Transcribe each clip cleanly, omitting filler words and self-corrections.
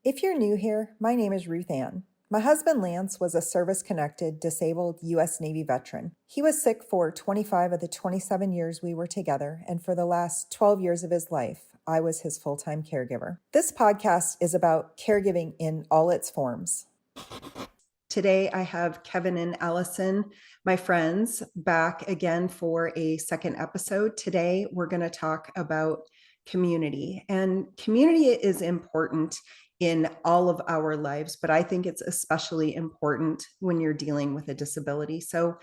If you're new here, my name is RuthAnn. My husband Lance was a service-connected, disabled U.S. Navy veteran. He was sick for 25 of the 27 years we were together, and for the last 12 years of his life, I was his full-time caregiver. This podcast is about caregiving in all its forms. Today, I have Kevin and Allison, my friends, back again for a second episode. Today, we're going to talk about community. And community is important in all of our lives, but I think it's especially important when you're dealing with a disability. So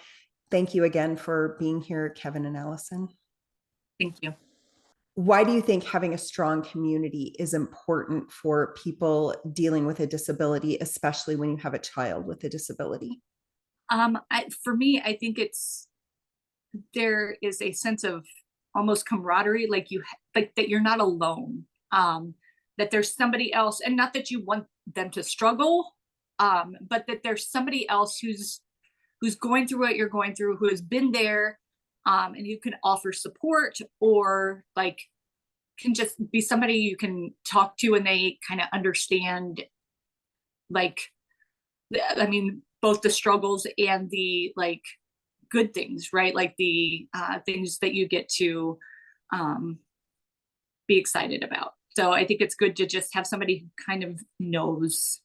thank you again for being here, Kevin and Allison. Thank you. Why do you think having a strong community is important for people dealing with a disability, especially when you have a child with a disability? For me, I think there is a sense of almost camaraderie, like that you're not alone, that there's somebody else, and not that you want them to struggle, but that there's somebody else who's going through what you're going through, who has been there, and you can offer support, or like can just be somebody you can talk to and they kind of understand, like, I mean, both the struggles and the like good things, right? Like the things that you get to be excited about. So I think it's good to just have somebody who kind of knows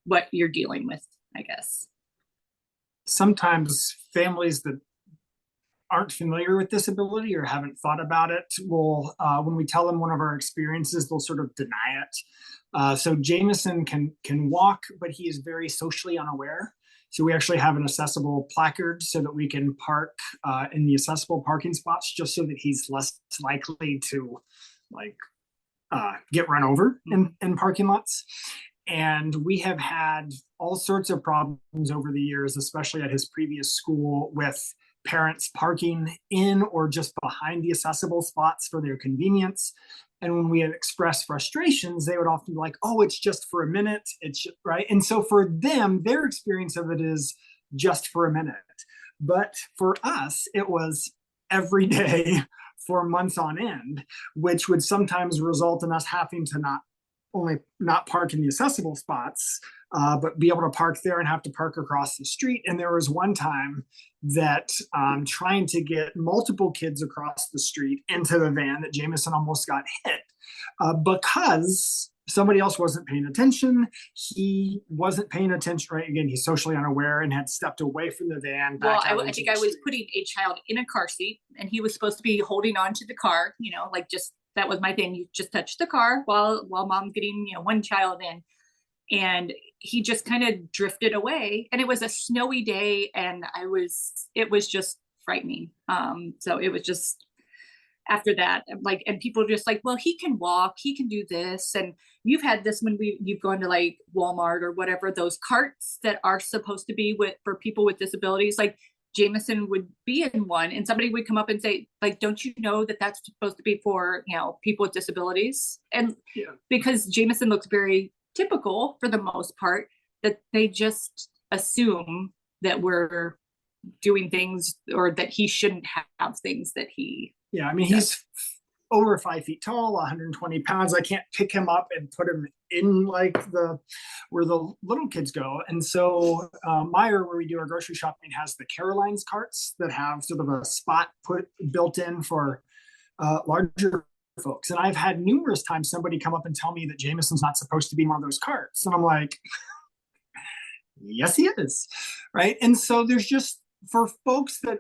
what you're dealing with, I guess. Sometimes families that aren't familiar with disability or haven't thought about it will, when we tell them one of our experiences, they'll sort of deny it. So Jameson can walk, but he is very socially unaware. So we actually have an accessible placard so that we can park in the accessible parking spots, just so that he's less likely to get run over in parking lots. And we have had all sorts of problems over the years, especially at his previous school, with parents parking in or just behind the accessible spots for their convenience. And when we had expressed frustrations, they would often be like, oh, it's just for a minute. It's just, right. And so for them, their experience of it is just for a minute. But for us, it was every day for months on end, which would sometimes result in us having to not only not park in the accessible spots, but be able to park there and have to park across the street. And there was one time that trying to get multiple kids across the street into the van, that Jameson almost got hit because somebody else wasn't paying attention. He wasn't paying attention, right? Again, he's socially unaware and had stepped away from the van. Well, I think I was putting a child in a car seat, and he was supposed to be holding on to the car, like just, that was my thing. You just touch the car while mom's getting, one child in. And he just kind of drifted away, and it was a snowy day, and it was just frightening. So it was just, after that, like, and people are just like, well, he can walk, he can do this. And you've had this when you've gone to like Walmart or whatever, those carts that are supposed to be for people with disabilities, like Jameson would be in one, and somebody would come up and say, like, don't you know that that's supposed to be for, people with disabilities? And because Jameson looks very typical for the most part, that they just assume that we're doing things, or that he shouldn't have things that he does. He's over 5 feet tall, 120 pounds. I can't pick him up and put him in like where the little kids go. And so Meyer, where we do our grocery shopping, has the Caroline's carts that have sort of a spot built in for larger folks. And I've had numerous times somebody come up and tell me that Jameson's not supposed to be in one of those carts. And I'm like, yes, he is. Right. And so there's just, for folks that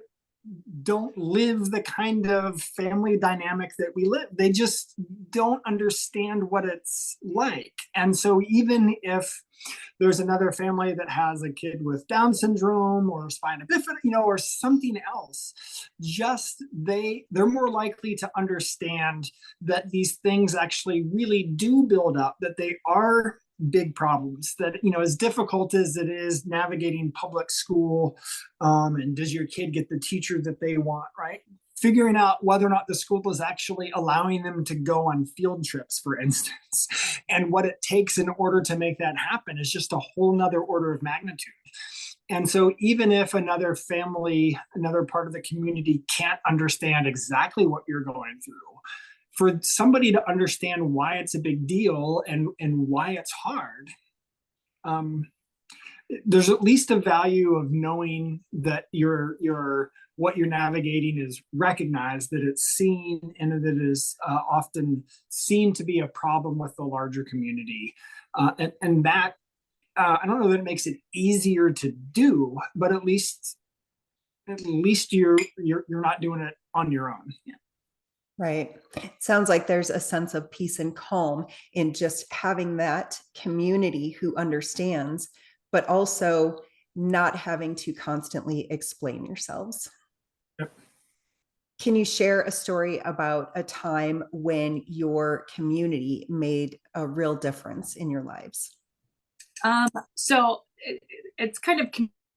don't live the kind of family dynamic that we live, they just don't understand what it's like. And so even if there's another family that has a kid with Down syndrome or spina bifida, or something else, just they're more likely to understand that these things actually really do build up, that they are big problems, that, as difficult as it is navigating public school, and does your kid get the teacher that they want, right? Figuring out whether or not the school is actually allowing them to go on field trips, for instance, and what it takes in order to make that happen is just a whole nother order of magnitude. And so even if another family, another part of the community can't understand exactly what you're going through, for somebody to understand why it's a big deal and why it's hard, there's at least a value of knowing that what you're navigating is recognized, that it's seen, and that it is often seen to be a problem with the larger community. And that, I don't know that it makes it easier to do, but at least you're not doing it on your own. Yeah. Right. It sounds like there's a sense of peace and calm in just having that community who understands, but also not having to constantly explain yourselves. Yep. Can you share a story about a time when your community made a real difference in your lives? So it's kind of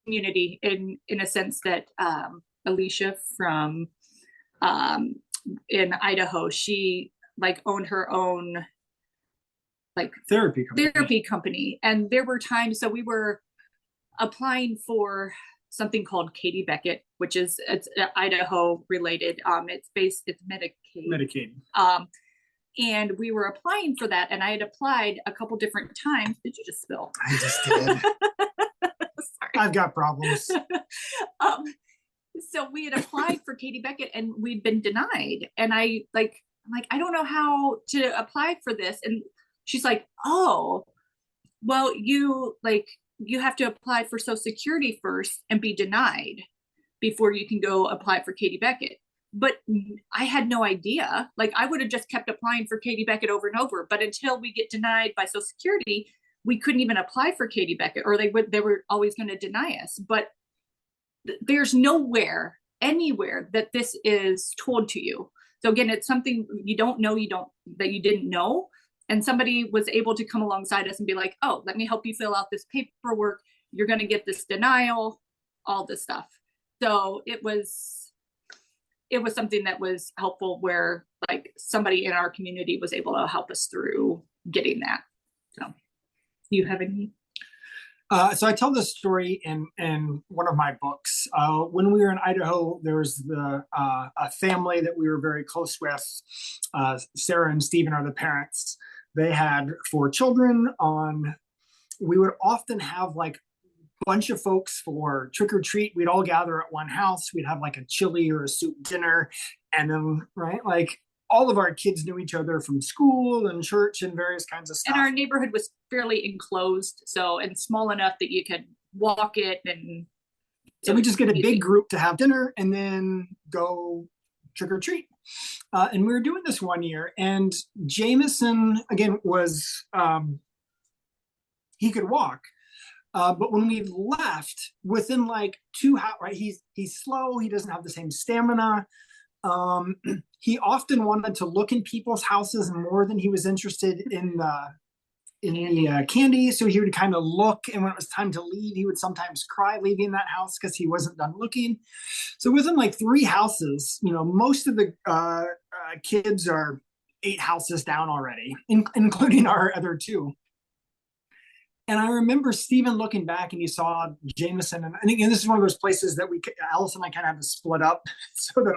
community in a sense that Alicia from in Idaho, she like owned her own like therapy company. And there were times, so we were applying for something called Katie Beckett, which is it's Idaho related. It's Medicaid. And we were applying for that, and I had applied a couple different times. Did you just spill? I just did. Sorry. I've got problems. So we had applied for Katie Beckett and we'd been denied. And I'm like, I don't know how to apply for this. And she's like, oh, well, you have to apply for Social Security first and be denied before you can go apply for Katie Beckett. But I had no idea. Like, I would have just kept applying for Katie Beckett over and over. But until we get denied by Social Security, we couldn't even apply for Katie Beckett, or they were always going to deny us. But there's nowhere, anywhere that this is told to you. So again, it's something you don't know, that you didn't know. And somebody was able to come alongside us and be like, oh, let me help you fill out this paperwork. You're going to get this denial, all this stuff. So it was something that was helpful, where like somebody in our community was able to help us through getting that. So do you have any? So I tell this story in one of my books. When we were in Idaho, there was a family that we were very close with. Sarah and Stephen are the parents. They had 4 children. We would often have like a bunch of folks for trick or treat. We'd all gather at one house. We'd have like a chili or a soup dinner, and then like all of our kids knew each other from school and church and various kinds of stuff. And our neighborhood was fairly enclosed, and small enough that you could walk it. And so we just get a big group to have dinner and then go trick or treat. And we were doing this one year, and Jameson again was he could walk, but when we left, within like 2 hours, right? He's slow. He doesn't have the same stamina. He often wanted to look in people's houses more than he was interested in the candy. So he would kind of look, and when it was time to leave, he would sometimes cry leaving that house because he wasn't done looking. So within like 3 houses, most of the kids are 8 houses down already, including our other 2. And I remember Stephen looking back, and he saw Jameson, and this is one of those places that Allison and I kind of had to split up so that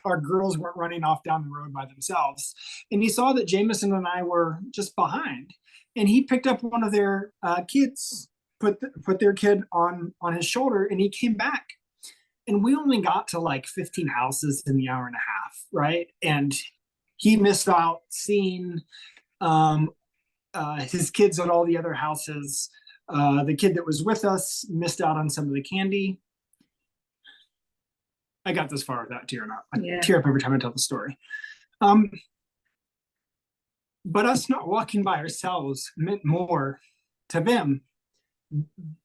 our girls weren't running off down the road by themselves. And he saw that Jameson and I were just behind, and he picked up one of their kids, put their kid on his shoulder, and he came back. And we only got to like 15 houses in the hour and a half, right? And he missed out seeing his kids at all the other houses. The kid that was with us missed out on some of the candy. I got this far without tearing up. I tear up every time I tell the story. But us not walking by ourselves meant more to them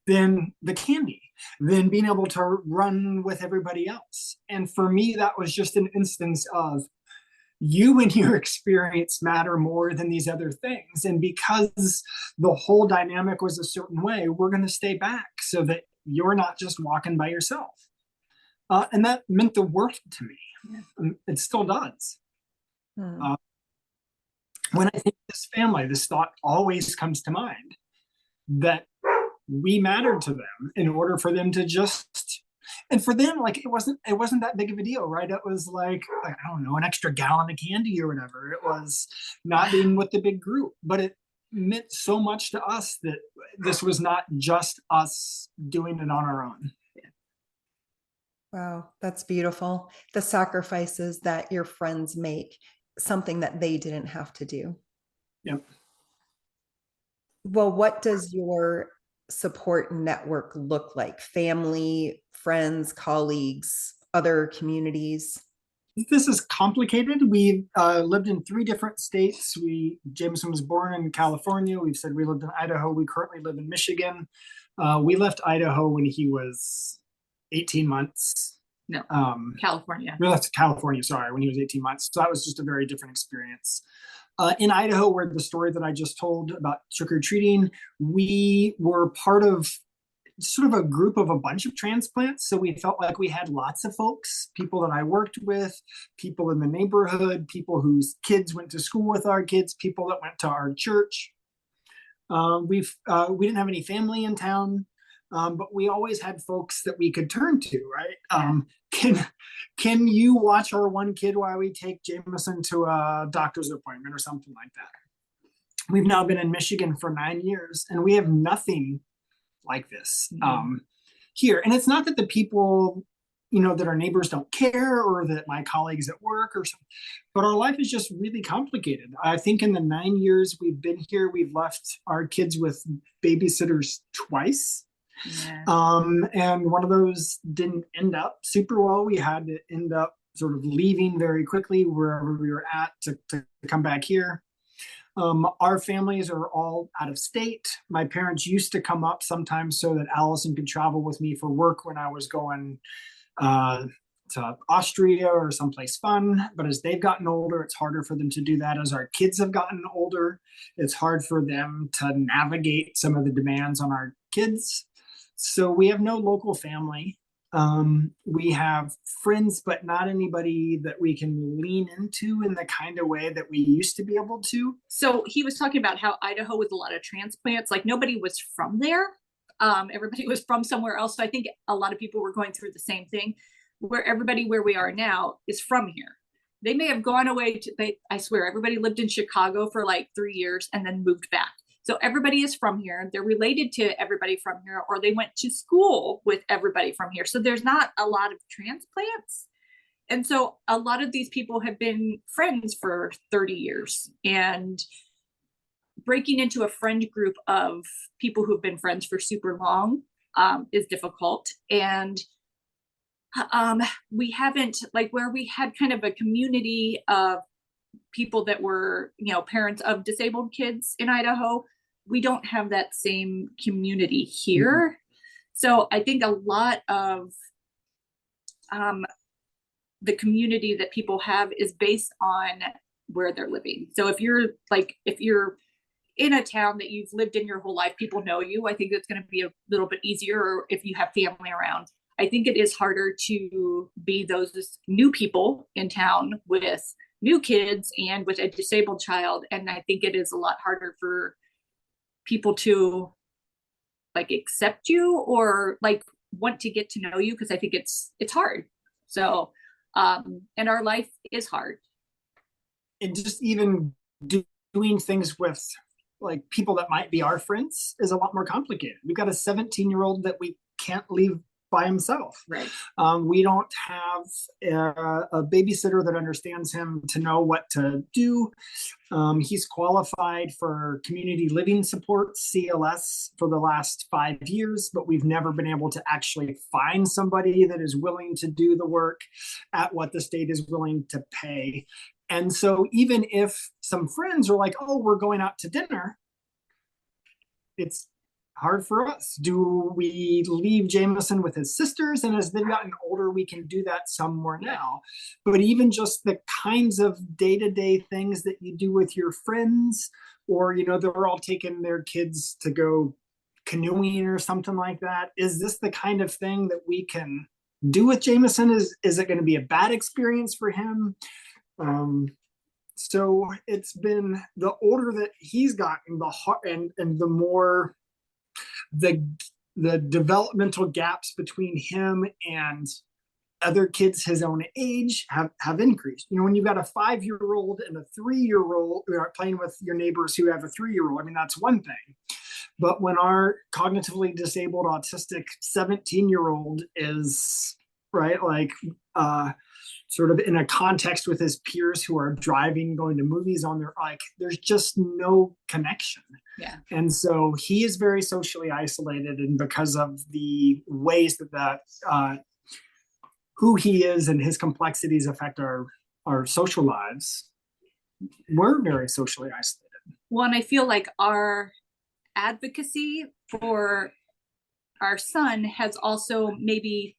than the candy, than being able to run with everybody else. And for me, that was just an instance of, you and your experience matter more than these other things. And because the whole dynamic was a certain way, we're going to stay back so that you're not just walking by yourself. And that meant the world to me. Yeah. It still does. When I think of this family, this thought always comes to mind, that we mattered to them in order for them to just, And for them, like it wasn't that big of a deal, right? It was like I don't know, an extra gallon of candy or whatever. It was not being with the big group, but it meant so much to us that this was not just us doing it on our own. Wow, that's beautiful. The sacrifices that your friends make, something that they didn't have to do. Yep. Well, what does your support network look like? Family, friends, colleagues, other communities? This is complicated. We lived in 3 different states. Jameson was born in California. We've said we lived in Idaho. We currently live in Michigan. We left Idaho when he was 18 months. No, California. We left California, sorry, when he was 18 months. So that was just a very different experience. In Idaho, where the story that I just told about trick-or-treating, we were part of sort of a group of a bunch of transplants. So we felt like we had lots of folks, people that I worked with, people in the neighborhood, people whose kids went to school with our kids, people that went to our church. We didn't have any family in town, but we always had folks that we could turn to, right? Can you watch our one kid while we take Jameson to a doctor's appointment or something like that? We've now been in Michigan for 9 years, and we have nothing like this here. And it's not that the people, that our neighbors don't care or that my colleagues at work or something, but our life is just really complicated. I think in the 9 years we've been here, we've left our kids with babysitters twice. Yeah. And one of those didn't end up super well. We had to end up sort of leaving very quickly wherever we were at to come back here. Our families are all out of state. My parents used to come up sometimes so that Allison could travel with me for work when I was going to Austria or someplace fun. But as they've gotten older, it's harder for them to do that. As our kids have gotten older, it's hard for them to navigate some of the demands on our kids. So we have no local family. We have friends, but not anybody that we can lean into in the kind of way that we used to be able to. So he was talking about how Idaho was a lot of transplants. Like nobody was from there. Everybody was from somewhere else. So I think a lot of people were going through the same thing, where everybody where we are now is from here. They may have gone away I swear, everybody lived in Chicago for like 3 years and then moved back. So everybody is from here. They're related to everybody from here, or they went to school with everybody from here. So there's not a lot of transplants. And so a lot of these people have been friends for 30 years, and breaking into a friend group of people who've been friends for super long is difficult. And we haven't, like where we had kind of a community of people that were, parents of disabled kids in Idaho, we don't have that same community here. Mm-hmm. So I think a lot of the community that people have is based on where they're living. So if you're in a town that you've lived in your whole life, people know you, I think it's going to be a little bit easier. Or if you have family around, I think it is harder to be those new people in town with new kids and with a disabled child. And I think it is a lot harder for people to accept you or want to get to know you, because I think it's hard. So and our life is hard. And just even doing things with people that might be our friends is a lot more complicated. We've got a 17-year-old that we can't leave by himself. Right. We don't have a babysitter that understands him to know what to do. He's qualified for community living support, CLS, for the last 5 years, but we've never been able to actually find somebody that is willing to do the work at what the state is willing to pay. And so even if some friends are like, oh, we're going out to dinner, it's hard for us. Do we leave Jameson with his sisters? And as they've gotten older, we can do that some more now. But even just the kinds of day-to-day things that you do with your friends, or, they're all taking their kids to go canoeing or something like that. Is this the kind of thing that we can do with Jameson? Is it going to be a bad experience for him? So it's been the older that he's gotten, the more the developmental gaps between him and other kids his own age have increased. When you've got a 5-year-old and a 3-year-old playing with your neighbors who have a 3-year-old, I mean, that's one thing. But when our cognitively disabled autistic 17-year-old is sort of in a context with his peers who are driving, going to movies on their there's just no connection. Yeah. And so he is very socially isolated, and because of the ways that who he is and his complexities affect our social lives, we're very socially isolated. Well, and I feel like our advocacy for our son has also maybe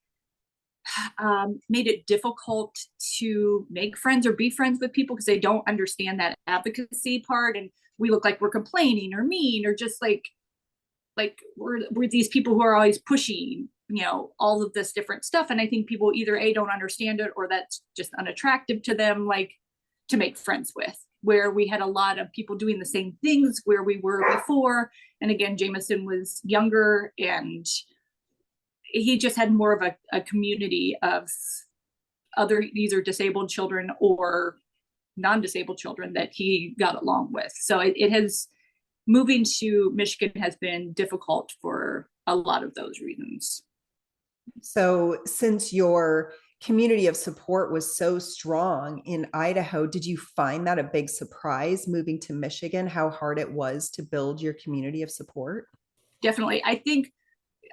made it difficult to make friends or be friends with people because they don't understand that advocacy part, and we look like we're complaining or mean or just like we're these people who are always pushing all of this different stuff. And I think people either don't understand it, or that's just unattractive to them, like to make friends with, where we had a lot of people doing the same things where we were before. And again, Jameson was younger and he just had more of a community of either disabled children or non-disabled children that he got along with. So it has, moving to Michigan has been difficult for a lot of those reasons. So since your community of support was so strong in Idaho, did you find that a big surprise moving to Michigan, how hard it was to build your community of support? Definitely. I think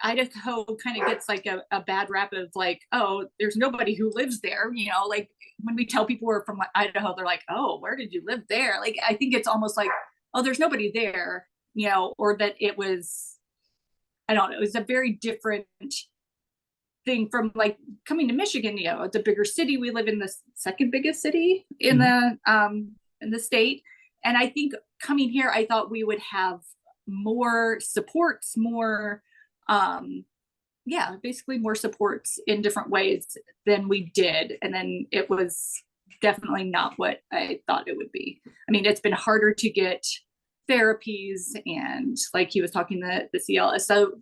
Idaho kind of gets like a bad rap of like, oh, there's nobody who lives there. Like when we tell people we're from Idaho, they're like, oh, where did you live there? Like, I think it's almost like, oh, there's nobody there, or that it was, I don't know, it was a very different thing from like coming to Michigan. It's a bigger city. We live in the second biggest city in the state. And I think coming here, I thought we would have more supports, more, basically more supports in different ways than we did. And then it was definitely not what I thought it would be. I mean, it's been harder to get therapies and like he was talking the CLS. So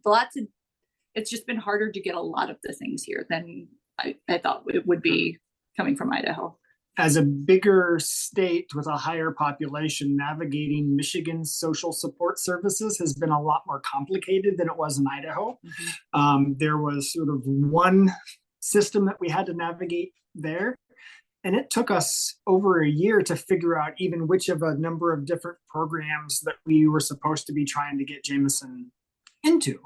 it's just been harder to get a lot of the things here than I thought it would be coming from Idaho. As a bigger state with a higher population, navigating Michigan's social support services has been a lot more complicated than it was in Idaho. There was sort of one system that we had to navigate there. And it took us over a year to figure out even which of a number of different programs that we were supposed to be trying to get Jameson into.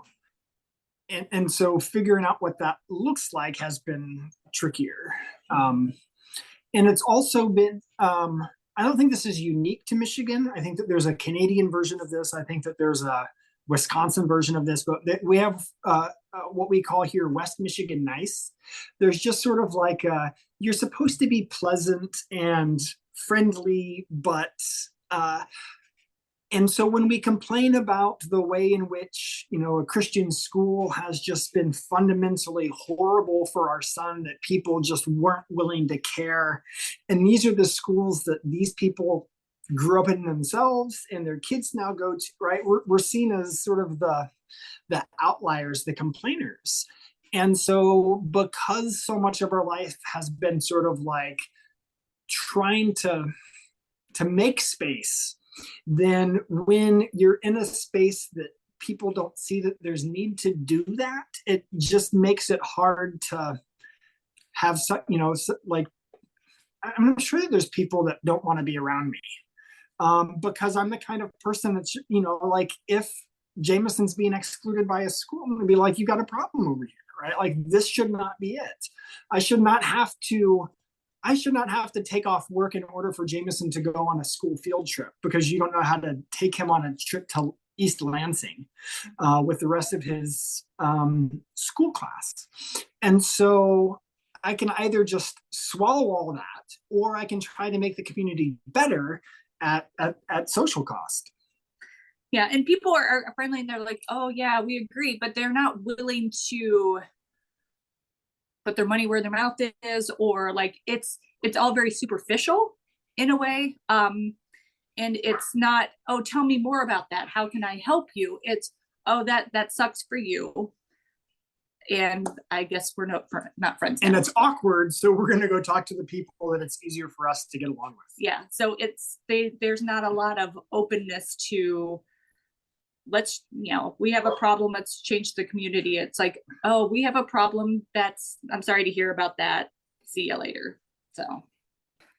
And so figuring out what that looks like has been trickier. And it's also been, I don't think this is unique to Michigan. I think that there's a Canadian version of this. I think that there's a Wisconsin version of this, but we have what we call here West Michigan nice. There's just sort of like, you're supposed to be pleasant and friendly, but and so when we complain about the way in which, a Christian school has just been fundamentally horrible for our son, that people just weren't willing to care. And these are the schools that these people grew up in themselves and their kids now go to, right? We're seen as sort of the outliers, the complainers. And so because so much of our life has been sort of like trying to make space, then when you're in a space that people don't see that there's need to do that, it just makes it hard to have, like, I'm sure that there's people that don't want to be around me because I'm the kind of person that's, like if Jameson's being excluded by a school, I'm going to be like, you got a problem over here, right? Like this should not be it. I should not have to take off work in order for Jameson to go on a school field trip because you don't know how to take him on a trip to East Lansing with the rest of his school class. And so I can either just swallow all that, or I can try to make the community better at social cost. Yeah, and people are friendly and they're like, oh yeah, we agree, but they're not willing to put their money where their mouth is, or like it's all very superficial in a way. And it's not, oh, tell me more about that. How can I help you? It's, oh, that sucks for you. And I guess we're not friends and now. it's awkward, so we're going to go talk to the people that it's easier for us to get along with. Yeah, so there's not a lot of openness to, let's, we have a problem, let's change the community. It's like, oh, we have a problem, I'm sorry to hear about that, see you later. So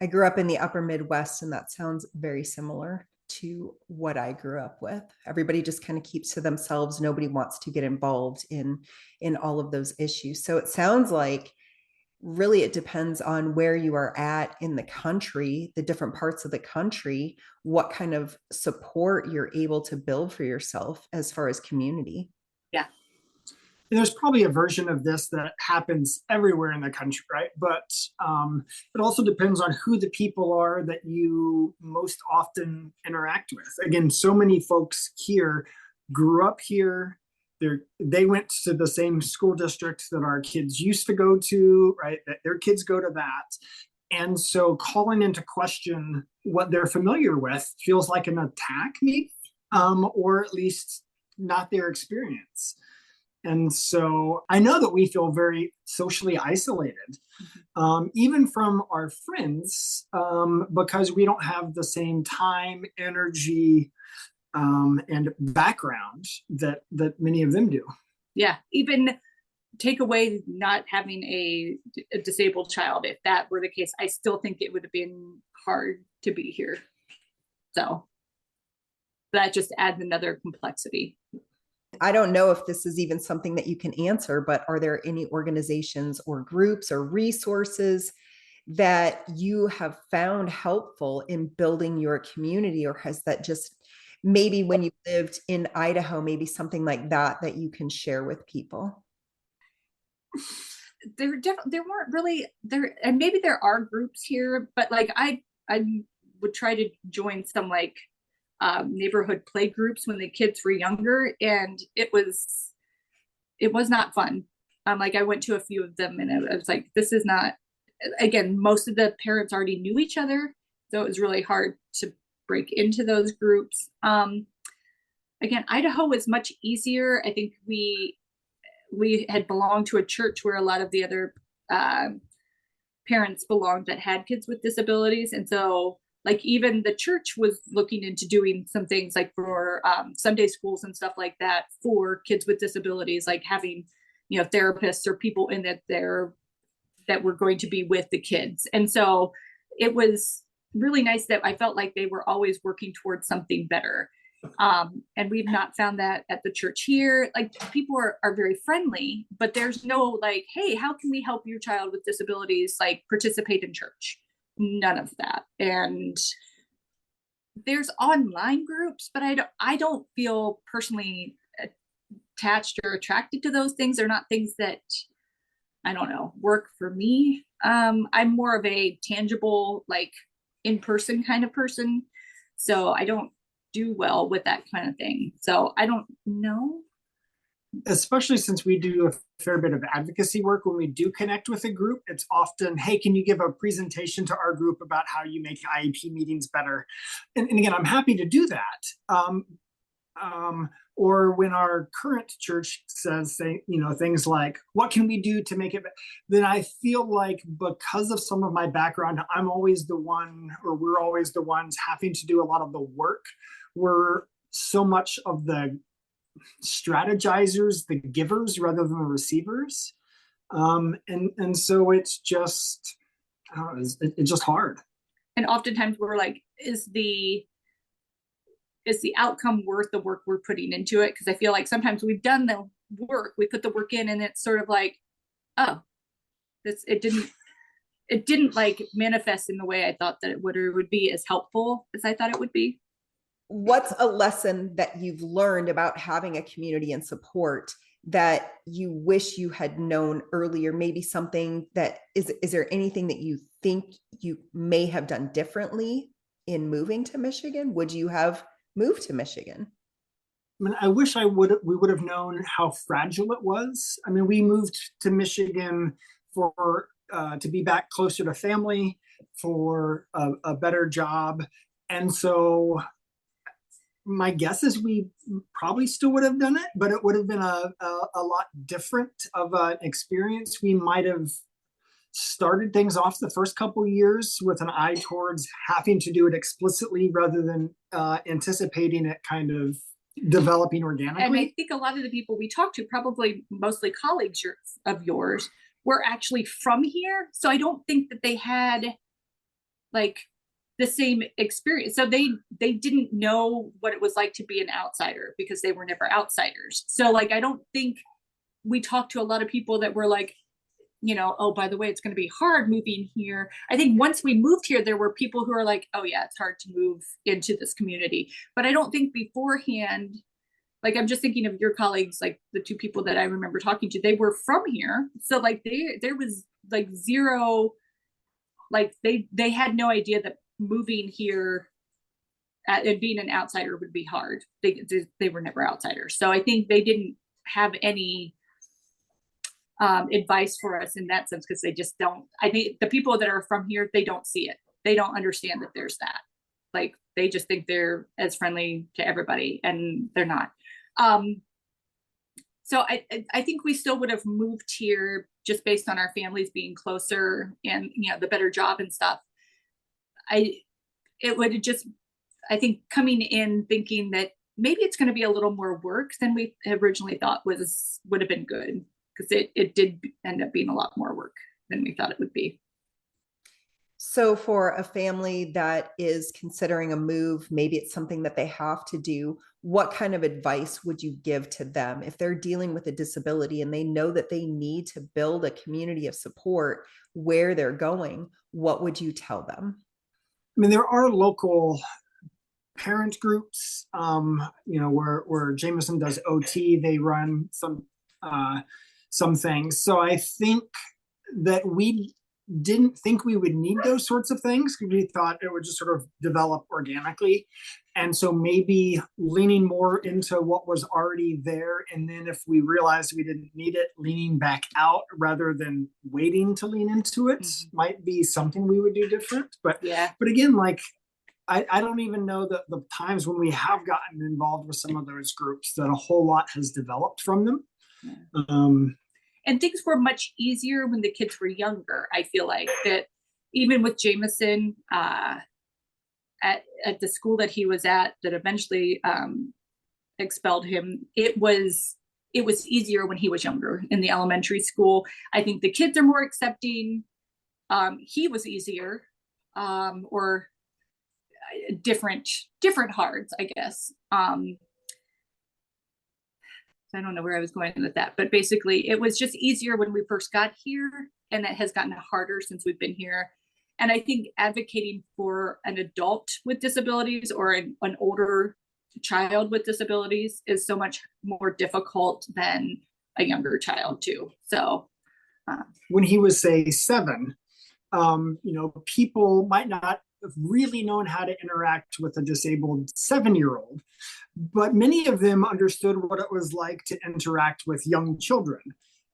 I grew up in the upper Midwest, and that sounds very similar to what I grew up with. Everybody just kind of keeps to themselves. Nobody wants to get involved in all of those issues. So it sounds like really it depends on where you are at in the country, the different parts of the country, what kind of support you're able to build for yourself as far as community. yeah. And there's probably a version of this that happens everywhere in the country, right? But it also depends on who the people are that you most often interact with. Again, so many folks here grew up here. They went to the same school districts that our kids used to go to, right? That their kids go to that. And so calling into question what they're familiar with feels like an attack, maybe, or at least not their experience. And so I know that we feel very socially isolated, even from our friends, because we don't have the same time, energy, and background that many of them do. Yeah, even take away not having a disabled child. If that were the case, I still think it would have been hard to be here. So that just adds another complexity. I don't know if this is even something that you can answer, but are there any organizations or groups or resources that you have found helpful in building your community? Or has that just maybe when you lived in Idaho, maybe something like that you can share with people? There weren't really there, and maybe there are groups here, but like I would try to join some like neighborhood play groups when the kids were younger, and it was not fun. Like I went to a few of them, and I was like, this is not, again, most of the parents already knew each other, so it was really hard to break into those groups. Again, Idaho was much easier. I think we had belonged to a church where a lot of the other parents belonged that had kids with disabilities, and so like even the church was looking into doing some things like for Sunday schools and stuff like that for kids with disabilities, like having therapists or people in that there that were going to be with the kids. And so it was really nice that I felt like they were always working towards something better. And we've not found that at the church here. Like people are very friendly, but there's no like, hey, how can we help your child with disabilities like participate in church? None of that. And there's online groups, but I don't feel personally attached or attracted to those things. They're not things that, I don't know, work for me. I'm more of a tangible, like in-person kind of person. So I don't do well with that kind of thing. So I don't know. Especially since we do a fair bit of advocacy work, when we do connect with a group, it's often, hey, can you give a presentation to our group about how you make IEP meetings better? And again, I'm happy to do that. Or when our current church says, things like, what can we do to make it better? Then I feel like because of some of my background, I'm always the one, or we're always the ones having to do a lot of the work. We're so much of the strategizers, the givers rather than the receivers. And so it's just, it's just hard. And oftentimes we're like, is the outcome worth the work we're putting into it? Because I feel like sometimes we've done the work, we put the work in, and it's sort of like, oh, it didn't like manifest in the way I thought that it would be as helpful as I thought it would be. What's a lesson that you've learned about having a community and support that you wish you had known earlier? Maybe something that is there anything that you think you may have done differently in moving to Michigan? Would you have moved to Michigan? I mean, I wish we would have known how fragile it was. I mean, we moved to Michigan for to be back closer to family, for a better job. And so my guess is we probably still would have done it, but it would have been a lot different of an experience. We might have started things off the first couple years with an eye towards having to do it explicitly rather than anticipating it kind of developing organically. And I think a lot of the people we talked to, probably mostly colleagues of yours, were actually from here. So I don't think that they had like the same experience. So they didn't know what it was like to be an outsider because they were never outsiders. So like, I don't think we talked to a lot of people that were like, you know, oh, by the way, it's going to be hard moving here. I think once we moved here, there were people who are like, oh yeah, it's hard to move into this community. But I don't think beforehand, like, I'm just thinking of your colleagues, like the two people that I remember talking to, they were from here. So like there was like zero, like they had no idea that moving here and being an outsider would be hard. They were never outsiders. So I think they didn't have any advice for us in that sense, because they just don't. I think the people that are from here, they don't see it. They don't understand that there's that. Like, they just think they're as friendly to everybody, and they're not. So I think we still would have moved here just based on our families being closer and, you know, the better job and stuff. It would have just, I think, coming in thinking that maybe it's going to be a little more work than we originally thought would have been good, because it did end up being a lot more work than we thought it would be. So for a family that is considering a move, maybe it's something that they have to do, what kind of advice would you give to them if they're dealing with a disability and they know that they need to build a community of support where they're going? What would you tell them? I mean, there are local parent groups, you know, where Jameson does OT, they run some things. So I think that we didn't think we would need those sorts of things, because we thought it would just sort of develop organically. And so maybe leaning more into what was already there, and then if we realized we didn't need it, leaning back out rather than waiting to lean into it might be something we would do different. But yeah, but again, like, I don't even know that the times when we have gotten involved with some of those groups that a whole lot has developed from them. Yeah. And things were much easier when the kids were younger. I feel like that even with Jameson at the school that he was at, that eventually expelled him, it was easier when he was younger in the elementary school. I think the kids are more accepting. He was easier, or different hards, I guess. I don't know where I was going with that, but basically it was just easier when we first got here, and that has gotten harder since we've been here. And I think advocating for an adult with disabilities or an older child with disabilities is so much more difficult than a younger child too. So when he was, say, 7, you know, people might not have really known how to interact with a disabled 7-year-old, but many of them understood what it was like to interact with young children.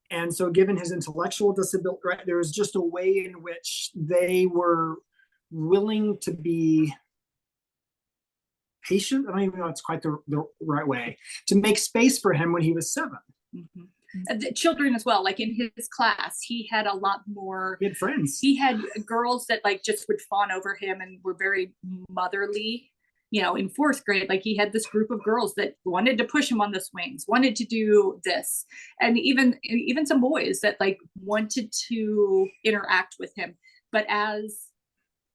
And so given his intellectual disability, right, there was just a way in which they were willing to be patient. I don't even know if it's quite the right way to make space for him when he was 7. The children as well, like in his class, he had a lot more. He had friends. He had girls that like just would fawn over him and were very motherly. You know, in 4th grade, like he had this group of girls that wanted to push him on the swings, wanted to do this, and even some boys that like wanted to interact with him. But as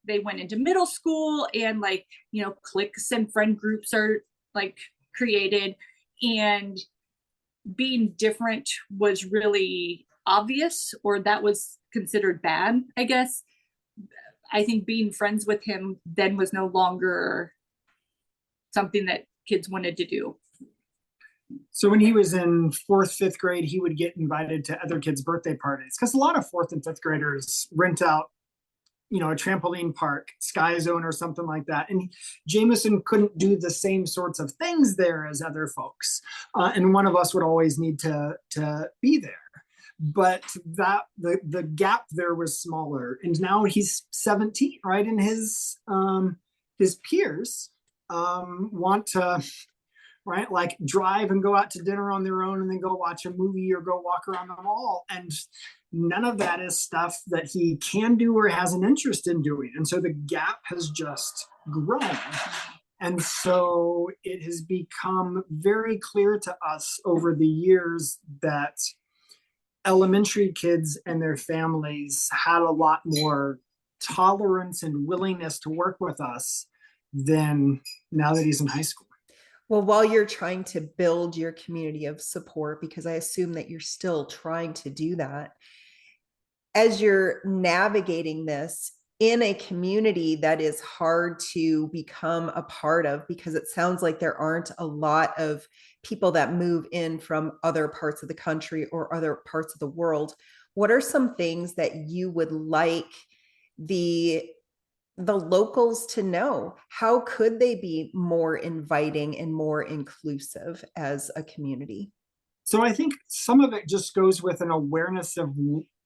they went into middle school, and like, you know, cliques and friend groups are like created, and being different was really obvious, or that was considered bad, I guess. I think being friends with him then was no longer something that kids wanted to do. So when he was in 4th, 5th grade, he would get invited to other kids' birthday parties, because a lot of 4th and 5th graders rent out, you know, a trampoline park, Sky Zone or something like that. And Jameson couldn't do the same sorts of things there as other folks. And one of us would always need to be there. But that the gap there was smaller. And now he's 17, right? And his peers want to, right, like drive and go out to dinner on their own and then go watch a movie or go walk around the mall. And none of that is stuff that he can do or has an interest in doing. And so the gap has just grown. And so it has become very clear to us over the years that elementary kids and their families had a lot more tolerance and willingness to work with us than now that he's in high school. Well, while you're trying to build your community of support, because I assume that you're still trying to do that, as you're navigating this in a community that is hard to become a part of, because it sounds like there aren't a lot of people that move in from other parts of the country or other parts of the world, what are some things that you would like the locals to know? How could they be more inviting and more inclusive as a community? So I think some of it just goes with an awareness of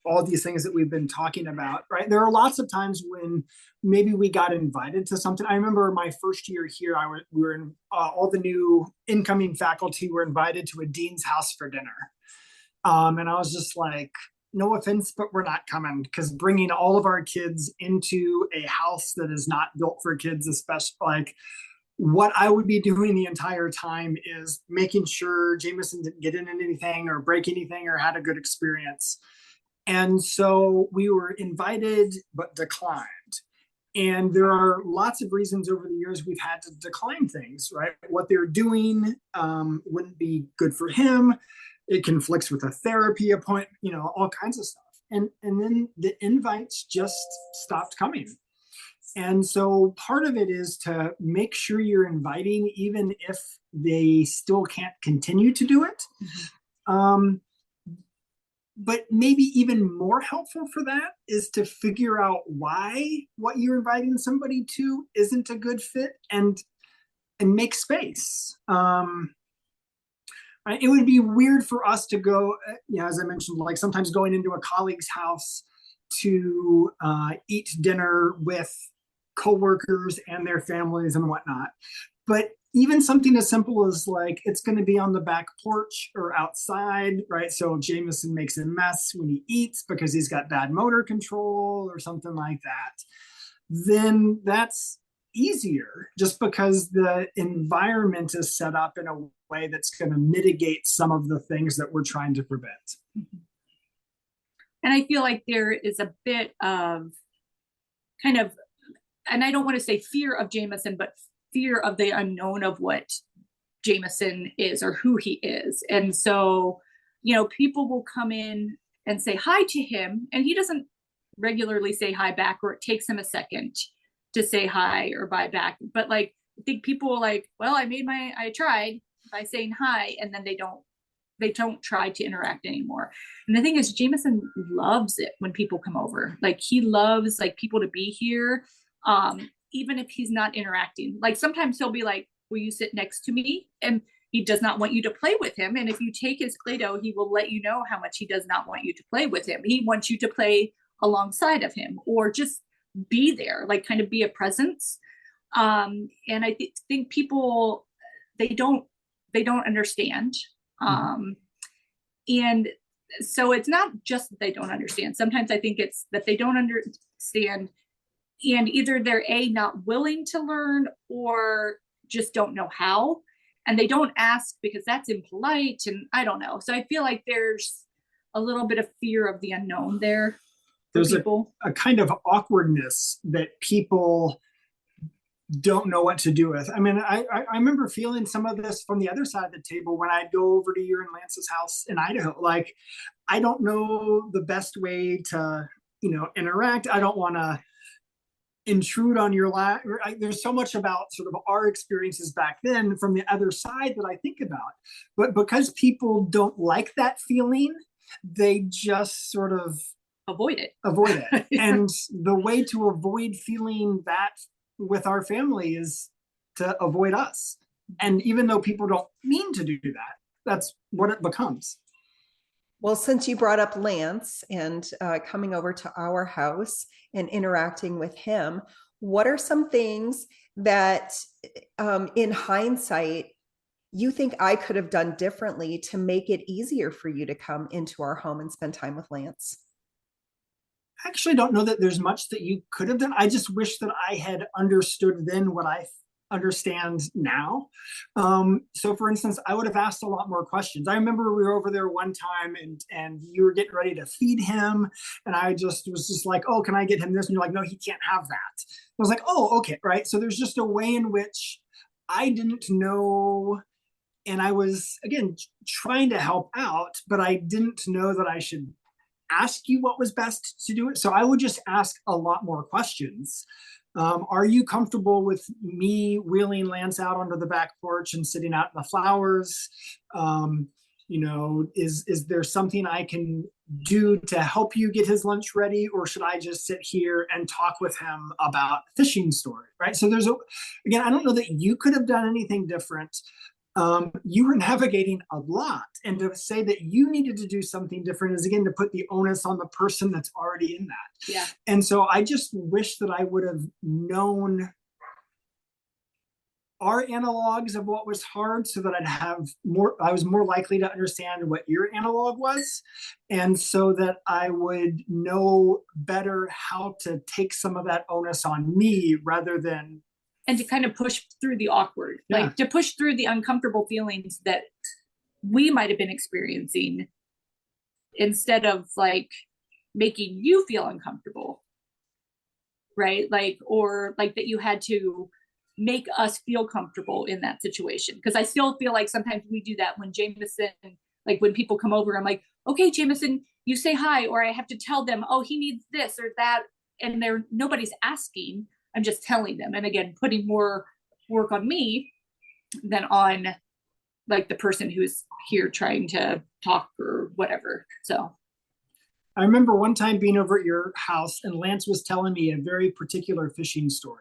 all these things that we've been talking about, right? There are lots of times when maybe we got invited to something. I remember my first year here, we were in all the new incoming faculty were invited to a dean's house for dinner. And I was just like, no offense, but we're not coming, because bringing all of our kids into a house that is not built for kids, especially like what I would be doing the entire time is making sure Jameson didn't get in anything or break anything or had a good experience. And so we were invited, but declined. And there are lots of reasons over the years we've had to decline things, right? What they're doing wouldn't be good for him. It conflicts with a therapy appointment, all kinds of stuff. And then the invites just stopped coming. And so part of it is to make sure you're inviting, even if they still can't continue to do it. Mm-hmm. But maybe even more helpful for that is to figure out why what you're inviting somebody to isn't a good fit, and make space. It would be weird for us to go, as I mentioned, like sometimes going into a colleague's house to eat dinner with coworkers and their families and whatnot. But even something as simple as like, it's going to be on the back porch or outside, right? So Jameson makes a mess when he eats because he's got bad motor control or something like that. Then that's easier, just because the environment is set up in a way that's going to mitigate some of the things that we're trying to prevent. And I feel like there is a bit of kind of, and I don't want to say fear of Jameson, but fear of the unknown of what Jameson is or who he is. And so, people will come in and say hi to him, and he doesn't regularly say hi back, or it takes him a second to say hi or bye back. But like, I think people are like, well, I tried by saying hi, and then they don't try to interact anymore. And the thing is, Jameson loves it when people come over. Like, he loves like people to be here. Even if he's not interacting, like sometimes he'll be like, will you sit next to me? And he does not want you to play with him. And if you take his Play-Doh, he will let you know how much he does not want you to play with him. He wants you to play alongside of him, or just be there, like kind of be a presence. And I think people, they don't understand. And so it's not just that they don't understand. Sometimes I think it's that they don't understand, and either they're not willing to learn, or just don't know how, and they don't ask because that's impolite, and I don't know. So I feel like there's a little bit of fear of the unknown there. There's a kind of awkwardness that people don't know what to do with. I mean, I remember feeling some of this from the other side of the table when I'd go over to your and Lance's house in Idaho. Like, I don't know the best way to, interact. I don't want to intrude on your lap. There's so much about sort of our experiences back then from the other side that I think about. But because people don't like that feeling, they just sort of avoid it. And the way to avoid feeling that with our family is to avoid us. And even though people don't mean to do that, that's what it becomes. Well, since you brought up Lance and coming over to our house and interacting with him, what are some things that in hindsight, you think I could have done differently to make it easier for you to come into our home and spend time with Lance? I actually don't know that there's much that you could have done. I just wish that I had understood then what I understand now. So for instance, I would have asked a lot more questions. I remember we were over there one time and you were getting ready to feed him. And I just was just like, oh, can I get him this? And you're like, no, he can't have that. I was like, oh, okay, right. So there's just a way in which I didn't know. And I was, again, trying to help out, but I didn't know that I should ask you what was best to do it. So I would just ask a lot more questions. Are you comfortable with me wheeling Lance out onto the back porch and sitting out in the flowers? Is there something I can do to help you get his lunch ready? Or should I just sit here and talk with him about fishing story, right? So again, I don't know that you could have done anything different. You were navigating a lot, and to say that you needed to do something different is, again, to put the onus on the person that's already in that. Yeah. And so I just wish that I would have known our analogs of what was hard, so that I was more likely to understand what your analog was, and so that I would know better how to take some of that onus on me rather than. And to kind of push through the awkward, Yeah. like to push through the uncomfortable feelings that we might have been experiencing, instead of like making you feel uncomfortable, right? Like, or like that you had to make us feel comfortable in that situation. Because I still feel like sometimes we do that when Jameson, like when people come over, I'm like, okay, Jameson, you say hi, or I have to tell them, oh, he needs this or that, and nobody's asking. I'm just telling them. And again, putting more work on me than on like the person who's here trying to talk or whatever. So I remember one time being over at your house and Lance was telling me a very particular fishing story.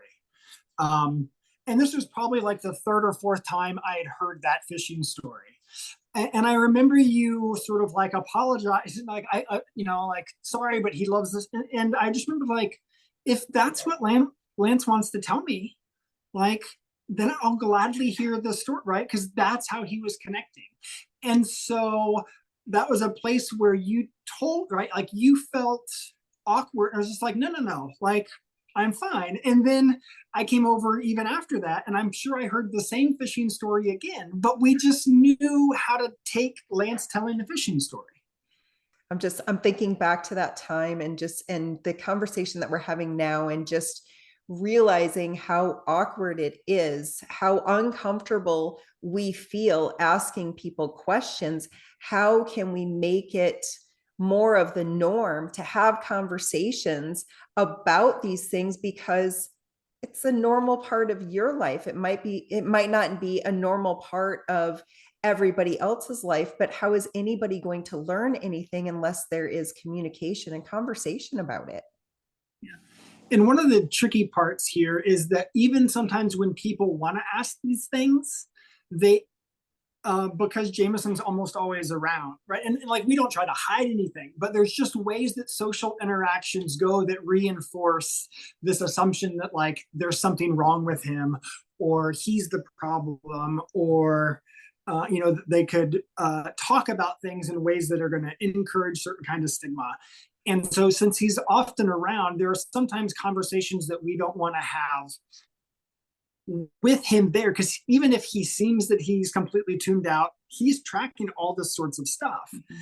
And this was probably like the third or fourth time I had heard that fishing story. And I remember you sort of like apologizing, like, like, sorry, but he loves this. And I just remember, like, if that's what Lance wants to tell me, like, then I'll gladly hear the story, right? Because that's how he was connecting. And so that was a place where you told, right? Like, you felt awkward. I was just like, no, like, I'm fine. And then I came over even after that, and I'm sure I heard the same fishing story again, but we just knew how to take Lance telling the fishing story. I'm thinking back to that time and the conversation that we're having now, and just realizing how awkward it is, how uncomfortable we feel asking people questions. How can we make it more of the norm to have conversations about these things? Because it's a normal part of your life. It might not be a normal part of everybody else's life, but how is anybody going to learn anything unless there is communication and conversation about it? Yeah. And one of the tricky parts here is that even sometimes when people want to ask these things, they because Jameson's almost always around, right? And like, we don't try to hide anything, but there's just ways that social interactions go that reinforce this assumption that, like, there's something wrong with him, or he's the problem, or they could talk about things in ways that are going to encourage certain kind of stigma. And so since he's often around, there are sometimes conversations that we don't want to have with him there, because even if he seems that he's completely tuned out, he's tracking all this sorts of stuff. Mm-hmm.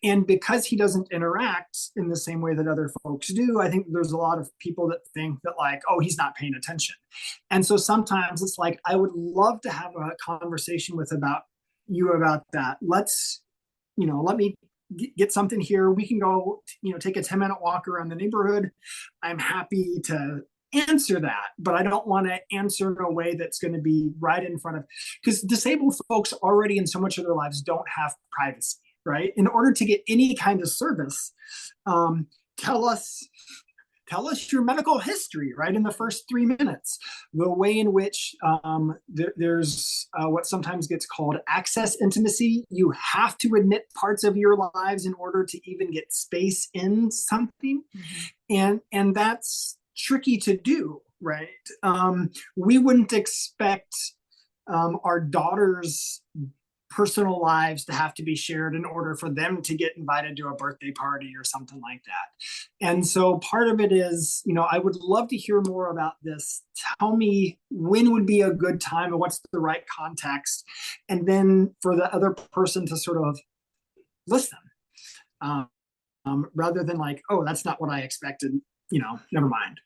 And because he doesn't interact in the same way that other folks do, I think there's a lot of people that think that, like, oh, he's not paying attention. And so sometimes it's like, I would love to have a conversation about that. Let's, let me get something here. We can go, take a 10-minute walk around the neighborhood. I'm happy to answer that, but I don't want to answer in a way that's going to be right in front of, because disabled folks already in so much of their lives don't have privacy, right? In order to get any kind of service, tell us your medical history, right? In the first 3 minutes, the way in which there's what sometimes gets called access intimacy. You have to admit parts of your lives in order to even get space in something. Mm-hmm. And that's tricky to do. right? We wouldn't expect our daughters' personal lives to have to be shared in order for them to get invited to a birthday party or something like that. And so part of it is, I would love to hear more about this. Tell me when would be a good time and what's the right context. And then for the other person to sort of listen, rather than like, oh, that's not what I expected, never mind.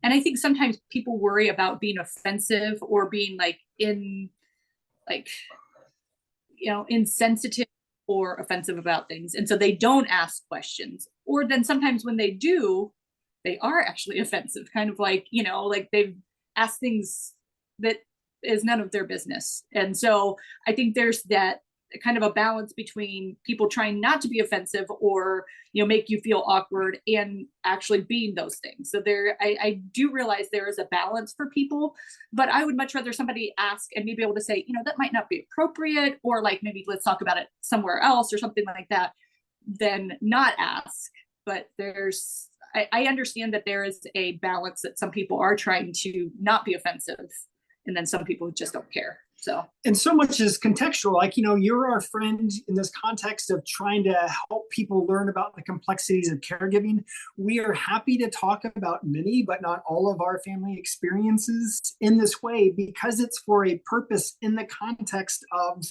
And I think sometimes people worry about being offensive or being insensitive or offensive about things. And so they don't ask questions. Or then sometimes when they do, they are actually offensive, kind of like they've asked things that is none of their business. And so I think there's that kind of a balance between people trying not to be offensive or make you feel awkward and actually being those things. So I do realize there is a balance for people, but I would much rather somebody ask and me be able to say, that might not be appropriate, or like maybe let's talk about it somewhere else or something like that, than not ask. But I understand that there is a balance, that some people are trying to not be offensive, and then some people just don't care. And so much is contextual. Like, you're our friend in this context of trying to help people learn about the complexities of caregiving. We are happy to talk about many, but not all of our family experiences in this way, because it's for a purpose in the context of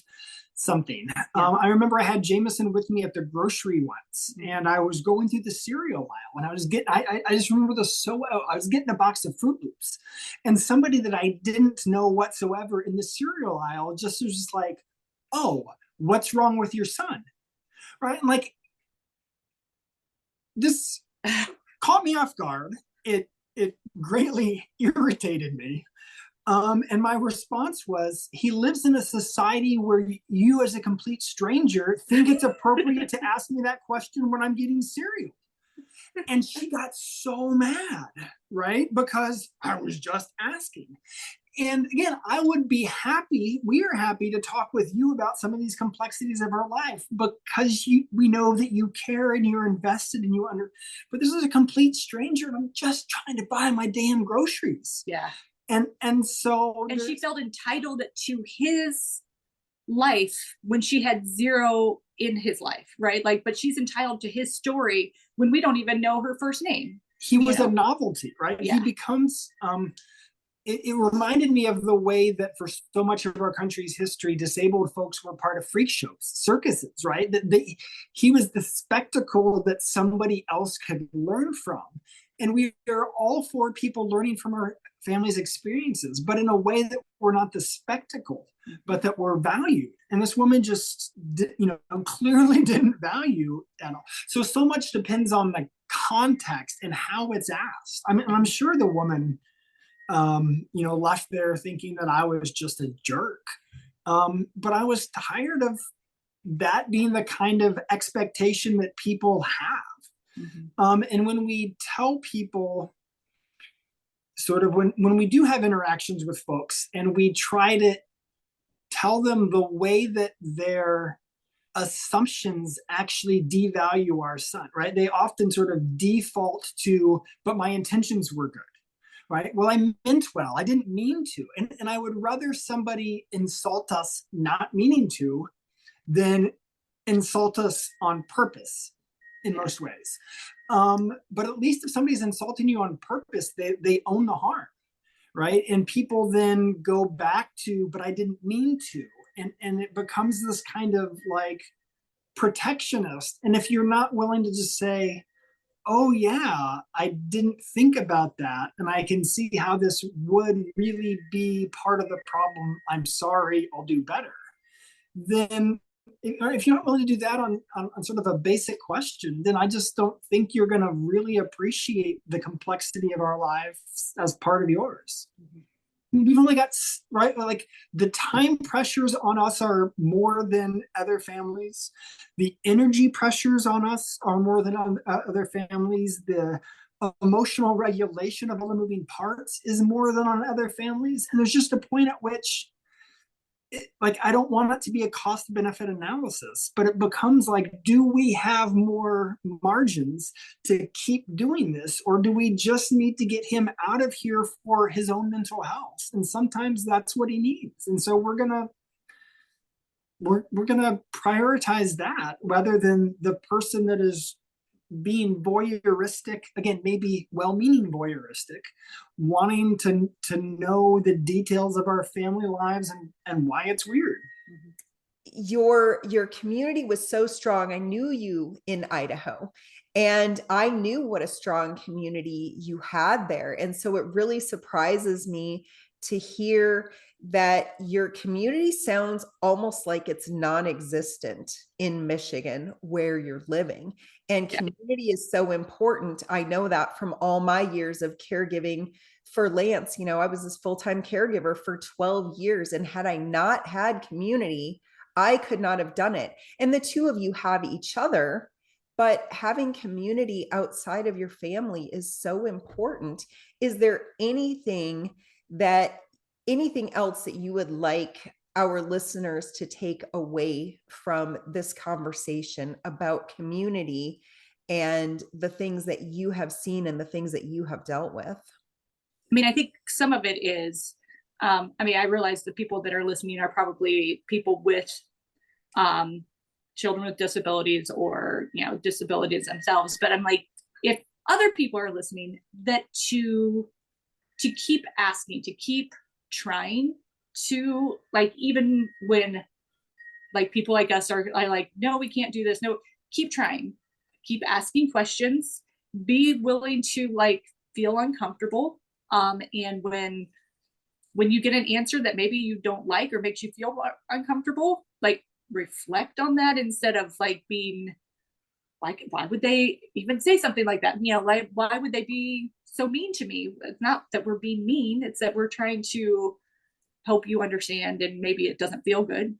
something. Yeah. I remember I had Jameson with me at the grocery once, and I was going through the cereal aisle, and I just remember this so well. I was getting a box of Fruit Loops, and somebody that I didn't know whatsoever in the cereal aisle just was just like, oh, what's wrong with your son? Right? And like, this caught me off guard. It greatly irritated me. And my response was, he lives in a society where you as a complete stranger think it's appropriate to ask me that question when I'm getting cereal. And she got so mad, right? Because I was just asking. And again, we are happy to talk with you about some of these complexities of our life, because we know that you care and you're invested and but this is a complete stranger, and I'm just trying to buy my damn groceries. Yeah. And so she felt entitled to his life when she had zero in his life, right? But she's entitled to his story when we don't even know her first name. He was a novelty, right? Yeah. He becomes it reminded me of the way that for so much of our country's history, disabled folks were part of freak shows, circuses, right? He was the spectacle that somebody else could learn from. And we are all for people learning from our families' experiences, but in a way that we're not the spectacle, but that we're valued. And this woman just, clearly didn't value at all. So much depends on the context and how it's asked. I mean, I'm sure the woman, left there thinking that I was just a jerk. But I was tired of that being the kind of expectation that people have. Mm-hmm. And when we tell people, sort of when we do have interactions with folks and we try to tell them the way that their assumptions actually devalue our son, right? They often sort of default to, but my intentions were good, right? Well, I meant well. I didn't mean to. And I would rather somebody insult us not meaning to than insult us on purpose in most ways. But at least if somebody's insulting you on purpose, they own the harm, right? And people then go back to, but I didn't mean to. And it becomes this kind of like protectionist. And if you're not willing to just say, oh yeah, I didn't think about that, and I can see how this would really be part of the problem, I'm sorry, I'll do better. Then if you're not willing to do that on sort of a basic question, then I just don't think you're going to really appreciate the complexity of our lives as part of yours. Mm-hmm. We've only got, right, like the time pressures on us are more than other families. The energy pressures on us are more than on other families. The emotional regulation of all the moving parts is more than on other families. And there's just a point at which like, I don't want it to be a cost benefit analysis, but it becomes like, do we have more margins to keep doing this, or do we just need to get him out of here for his own mental health? And sometimes that's what he needs. And so we're gonna prioritize that rather than the person that is being voyeuristic, again, maybe well-meaning voyeuristic, wanting to know the details of our family lives and why it's weird. Your community was so strong. I knew you in Idaho, and I knew what a strong community you had there. And so it really surprises me to hear that your community sounds almost like it's non-existent in Michigan where you're living. And community is so important. I know that from all my years of caregiving for Lance. You know, I was his full-time caregiver for 12 years. And had I not had community, I could not have done it. And the two of you have each other, but having community outside of your family is so important. Is there anything else that you would like our listeners to take away from this conversation about community and the things that you have seen and the things that you have dealt with? I mean, I think some of it is, I mean, I realize the people that are listening are probably people with children with disabilities or, you know, disabilities themselves. But I'm like, if other people are listening, that to keep asking, to keep trying, to, like, even when like people like us are like, no, we can't do this. No, keep trying, keep asking questions, be willing to like feel uncomfortable. And when you get an answer that maybe you don't like or makes you feel uncomfortable, like reflect on that instead of like being like, why would they even say something like that? You know, like, why would they be so mean to me? It's not that we're being mean, it's that we're trying to help you understand, and maybe it doesn't feel good.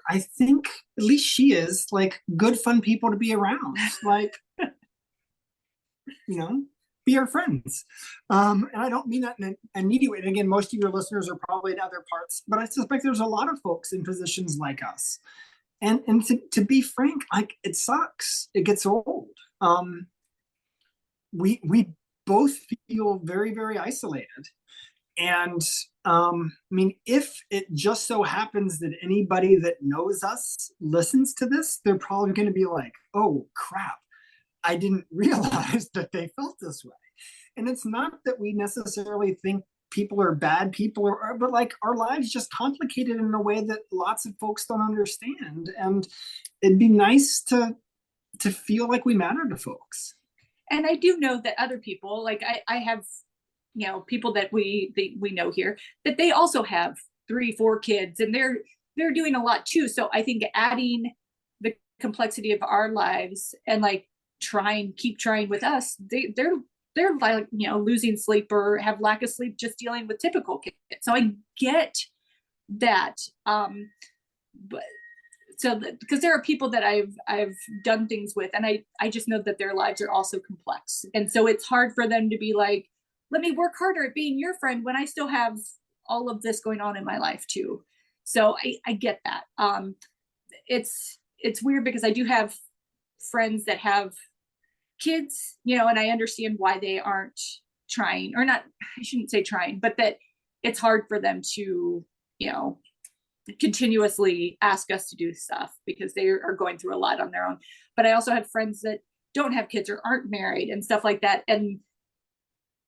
I think at least she is like good, fun people to be around. Like, you know, be our friends. And I don't mean that in a needy way. And again, most of your listeners are probably in other parts, but I suspect there's a lot of folks in positions like us. And to be frank, like, it sucks. It gets old. We both feel very, very isolated. And I mean, if it just so happens that anybody that knows us listens to this, they're probably going to be like, oh crap, I didn't realize that they felt this way. And it's not that we necessarily think people are bad people, but like, our lives just complicated in a way that lots of folks don't understand. And it'd be nice to feel like we matter to folks. And I do know that other people, like I have, you know, people that we know here, that they also have 3-4 kids, and they're doing a lot too. So I think adding the complexity of our lives and like keep trying with us, they're like, you know, losing sleep or have lack of sleep just dealing with typical kids. So I get that. But so because there are people that I've done things with, and I just know that their lives are also complex. And so it's hard for them to be like, let me work harder at being your friend when I still have all of this going on in my life too. So I get that. It's weird because I do have friends that have kids, you know, and I understand why they aren't trying, or not, I shouldn't say trying, but that it's hard for them to, you know, continuously ask us to do stuff because they are going through a lot on their own. But I also have friends that don't have kids or aren't married and stuff like that. And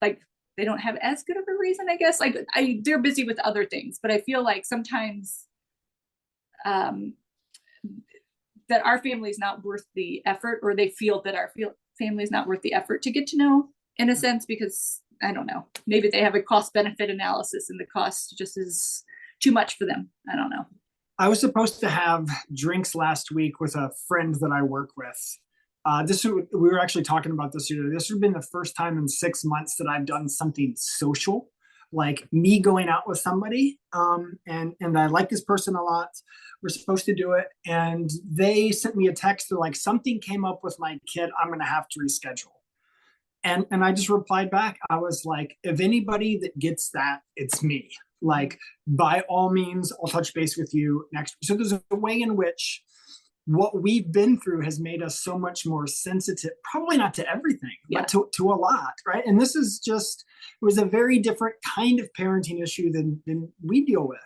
like, they don't have as good of a reason, I guess. Like, they're busy with other things, but I feel like sometimes that our family is not worth the effort, or they feel that our family is not worth the effort to get to know, in a sense, because I don't know, maybe they have a cost benefit analysis and the cost just is too much for them. I don't know. I was supposed to have drinks last week with a friend that I work with. We were actually talking about this year. This would have been the first time in 6 months that I've done something social, like me going out with somebody. And I like this person a lot. We're supposed to do it. And they sent me a text. They're like, something came up with my kid. I'm going to have to reschedule. And I just replied back. I was like, if anybody that gets that, it's me. Like, by all means, I'll touch base with you next. So there's a way in which what we've been through has made us so much more sensitive, probably not to everything, but to a lot, right? And this is just, it was a very different kind of parenting issue than we deal with.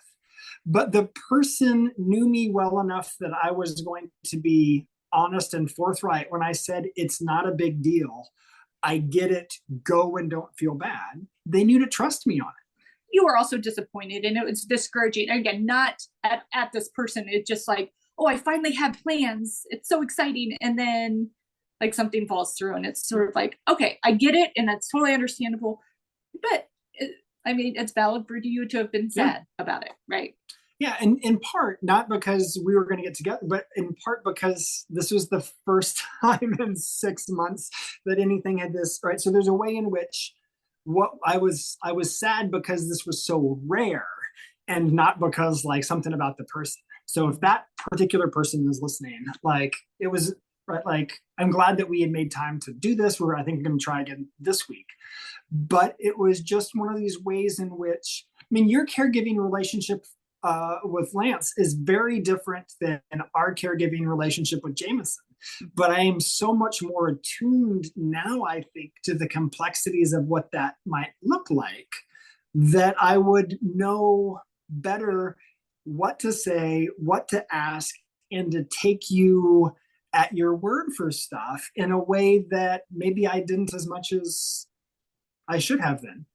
But the person knew me well enough that I was going to be honest and forthright when I said, it's not a big deal. I get it. Go and don't feel bad. They knew to trust me on it. You were also disappointed, and it was discouraging. Again, not at this person. It's just like, oh, I finally have plans. It's so exciting. And then like something falls through, and it's sort of like, okay, I get it. And that's totally understandable. But I mean, it's valid for you to have been sad about it, right? Yeah, and in part, not because we were going to get together, but in part because this was the first time in 6 months that anything had this, right? So there's a way in which I was sad because this was so rare, and not because like something about the person. So if that particular person is listening, like it was, right, like I'm glad that we had made time to do this. I think we're going to try again this week. But it was just one of these ways in which, I mean, your caregiving relationship with Lance is very different than our caregiving relationship with Jameson. But I am so much more attuned now, I think, to the complexities of what that might look like, that I would know better what to say, what to ask, and to take you at your word for stuff in a way that maybe I didn't as much as I should have been.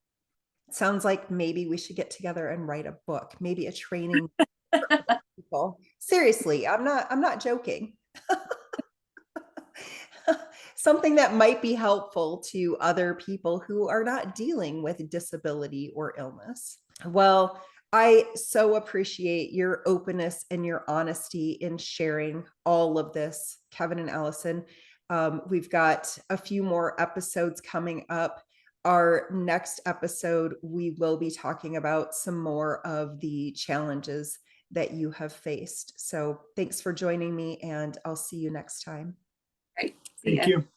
Sounds like maybe we should get together and write a book, maybe a training for people. Seriously, I'm not joking. Something that might be helpful to other people who are not dealing with disability or illness. Well, I so appreciate your openness and your honesty in sharing all of this, Kevin and Allison. We've got a few more episodes coming up. Our next episode, we will be talking about some more of the challenges that you have faced. So thanks for joining me, and I'll see you next time. Right. Thank you.